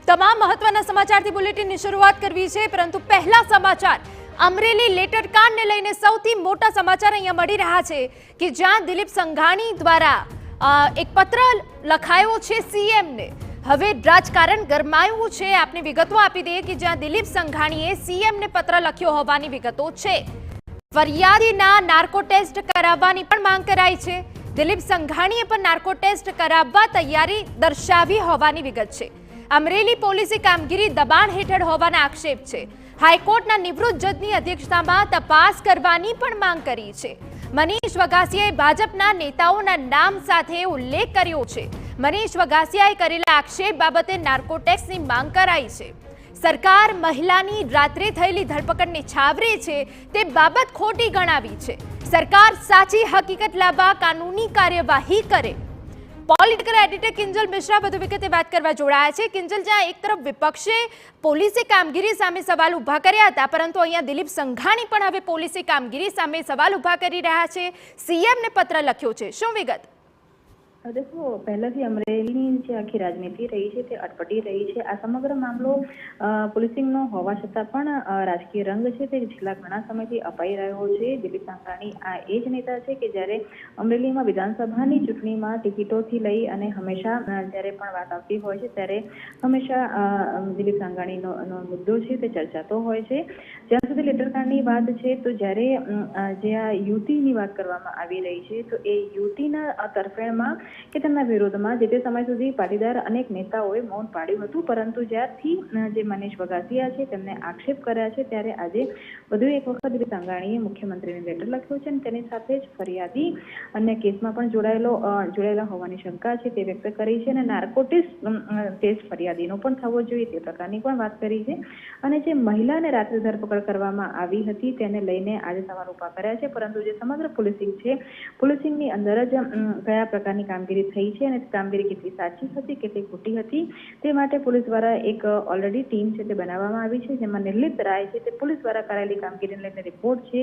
તમામ મહત્વના સમાચારથી બુલેટિનની શરૂઆત કરવી છે, પરંતુ પહેલા સમાચાર અમરેલી લેટર કાંડને લઈને સૌથી મોટા સમાચાર અહીંયા મળી રહ્યા છે કે જ્યાં દિલીપ સંઘાણી દ્વારા એક પત્ર લખાયો છે સીએમને। હવે રાજકારણ ગરમાયું છે। આપને વિગતો આપી દઈએ કે જ્યાં દિલીપ સંઘાણીએ સીએમને પત્ર લખ્યો હોવાની વિગતો છે। ફરિયાદીના નાર્કો ટેસ્ટ કરાવવાની પણ માંગ કરાઈ છે। દિલીપ સંઘાણીએ પણ નાર્કો ટેસ્ટ કરાવવા તૈયારી દર્શાવી હોવાની વિગત છે। અમરેલી પોલીસે કામગીરી દબાણ હેઠળ હોવાના આક્ષેપ છે। હાઈકોર્ટના નિવૃત્ત જજની અધ્યક્ષતામાં તપાસ કરવાની પણ માંગ કરી છે। મનીષ વગાસિયાએ ભાજપના નેતાઓના નામ સાથે ઉલ્લેખ કર્યો છે। મનીષ વગાસિયાએ કરેલા આક્ષેપ બાબતે નાર્કો ટેક્સની માંગ કરાઈ છે। સરકાર મહિલાની રાત્રે થયેલી ધરપકડને છાવરે છે તે બાબત ખોટી ગણાવી છે। સરકાર સાચી હકીકત લાવવા કાનૂની કાર્યવાહી કરે। પોલિટિકલ એડિટર કિંજલ મિશ્રા વધુ વિગતે વાત કરવા જોડાયા છે। કિંજલ, જ્યાં એક તરફ વિપક્ષે પોલીસે કામગીરી સામે સવાલ ઉભા કર્યા હતા, પરંતુ અહીંયા દિલીપ સંઘાણી પણ હવે પોલીસે કામગીરી સામે સવાલ ઉભા કરી રહ્યા છે। સીએમને પત્ર લખ્યો છે, શું વિગત? देखो, પહેલાથી અમરેલીની જે આખી રાજનીતિ રહી છે તે અટપટી રહી છે। આ સમગ્ર મામલો પોલીસિંગનો હોવા છતાં પણ રાજકીય રંગ છે તે છેલ્લા ઘણા સમયથી અપાઈ રહ્યો છે। દિલીપ સંઘાણી આ એ જ નેતા છે કે જ્યારે અમરેલીમાં વિધાનસભાની ચૂંટણીમાં ટિકિટોથી લઈ અને હંમેશા જ્યારે પણ વાત આવતી હોય છે ત્યારે હંમેશા દિલીપ સંઘાણીનો મુદ્દો છે તે ચર્ચાતો હોય છે। જ્યાં સુધી લેટરકાંડની વાત છે તો જ્યારે જે આ યુવતીની વાત કરવામાં આવી રહી છે તો એ યુવતીના તરફેણમાં કે તેમના વિરોધમાં જે તે સમય સુધી પાટીદાર અનેક નેતાઓએ મૌન પાડ્યું હતું, પરંતુ જ્યારથી જે મનીષ વગાસિયા છે તેમને આક્ષેપ કર્યા છે ત્યારે આજે વધુ એક વખત દિલીપ સંઘાણીએ મુખ્યમંત્રીને લેટર લખ્યો છે અને તેની સાથે જ ફરિયાદી અને કેસમાં પણ જોડાયેલા હોવાની શંકા છે તે વ્યક્ત કરી છે અને નાર્કો ટેસ્ટ ફરિયાદીનો પણ થવો જોઈએ તે પ્રકારની પણ વાત કરી છે। અને જે મહિલાને રાત્રે ધરપકડ કરવામાં આવી હતી તેને લઈને આજે સવાલ ઉભા કર્યા છે, પરંતુ જે સમગ્ર પોલીસિંગ છે, પોલીસિંગની અંદર જ કયા પ્રકારની કામગીરી થઈ છે અને કામગીરી કેટલી સાચી હતી કેટલી ખોટી હતી તે માટે પોલીસ દ્વારા એક ઓલરેડી ટીમ છે તે બનાવવામાં આવી છે, જેમાં નિર્લિપ્ત રાય છે તે પોલીસ દ્વારા કરાયેલી કામગીરીને લઈને રિપોર્ટ છે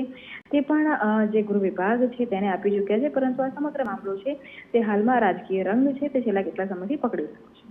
તે પણ જે ગૃહ વિભાગ છે તેને આપી ચૂક્યા છે। પરંતુ આ સમગ્ર મામલો છે તે હાલમાં રાજકીય રંગ છે તે છેલ્લા કેટલા સમયથી પકડી રહ્યો છે।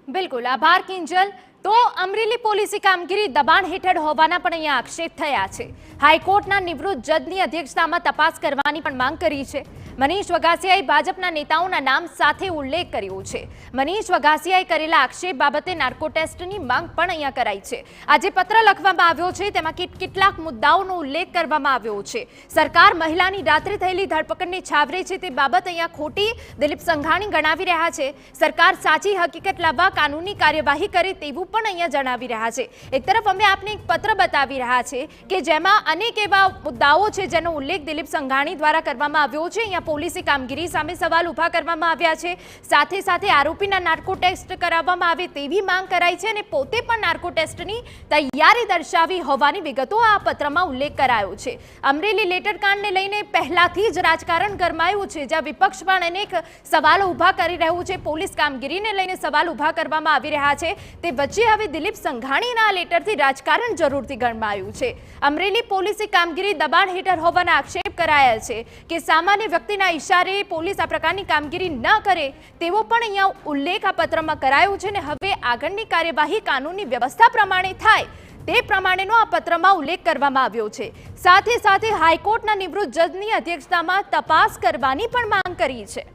બિલકુલ, આભાર કિંજલ। તો અમરેલી પોલીસે કામગીરી દબાણ હેઠળ હોવાના પણ અહીંયા આક્ષેપ થયા છે। હાઈકોર્ટના નિવૃત્ત જજની અધ્યક્ષતામાં તપાસ કરવાની પણ માંગ કરી છે। મનીષ વગાસિયાએ ભાજપના નેતાઓના નામ સાથે ઉલ્લેખ કર્યો છે। મનીષ વગાસિયાએ કરેલા આક્ષેપ બાબતે નાર્કો ટેસ્ટની માંગ પણ અહીંયા કરાઈ છે। આજે પત્ર લખવામાં આવ્યો છે તેમાં કેટલાક મુદ્દાઓનો ઉલ્લેખ કરવામાં આવ્યો છે। સરકાર મહિલાની રાત્રે થયેલી ધરપકડને છાવરે છે તે બાબત અહીંયા ખોટી દિલીપ સંઘાણી ગણાવી રહ્યા છે। સરકાર સાચી હકીકત લાવવા કાનૂની કાર્યવાહી કરે તેવું પણ અહીંયા જણાવી રહ્યા છે। એક તરફ અમે આપને એક પત્ર બતાવી રહ્યા છે કે જેમાં અનેક એવા મુદ્દાઓ છે જેનો ઉલ્લેખ દિલીપ સંઘાણી દ્વારા કરવામાં આવ્યો છે। અહીંયા પોલીસે કામગીરી સામે સવાલ ઉભા કરવામાં આવ્યા છે, સાથે સાથે આરોપીના નાર્કો ટેસ્ટ કરાવવામાં આવે તેવી માંગ કરાઈ છે અને પોતે પણ નાર્કો ટેસ્ટની તૈયારી દર્શાવી હોવાની વિગતો આ પત્રમાં ઉલ્લેખ કરાયો છે। અમરેલી લેટર કાંડને લઈને પહેલાથી જ રાજકારણ ગરમાયું છે, જ્યાં વિપક્ષ પણ અનેક સવાલો ઉભા કરી રહ્યું છે, પોલીસ કામગીરીને લઈને સવાલ ઉભા કરવામાં આવી રહ્યા છે। તે વચ્ચે હવે દિલીપ સંઘાણીના લેટરથી રાજકારણ જરૂરથી ગરમાયું છે। અમરેલી પોલીસે કામગીરી દબાણ હેઠળ હોવાના આક્ષેપ કરાયા છે કે સામાન્ય વ્યક્તિના ઇશારે પોલીસ આ પ્રકારની કામગીરી ન કરે તેવો પણ અહીંયા ઉલ્લેખ આ પત્રમાં કરાયો છે અને હવે આગળની કાર્યવાહી કાનૂની વ્યવસ્થા પ્રમાણે થાય તે પ્રમાણેનો આ પત્રમાં ઉલ્લેખ કરવામાં આવ્યો છે। સાથે સાથે હાઈકોર્ટના નિવૃત્ત જજની અધ્યક્ષતામાં તપાસ કરવાની પણ માંગ કરી છે।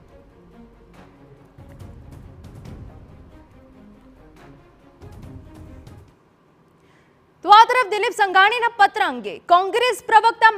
તો આ તરફ દિલીપ સંઘાણીના પત્ર અંગે કોંગ્રેસ પ્રવક્તા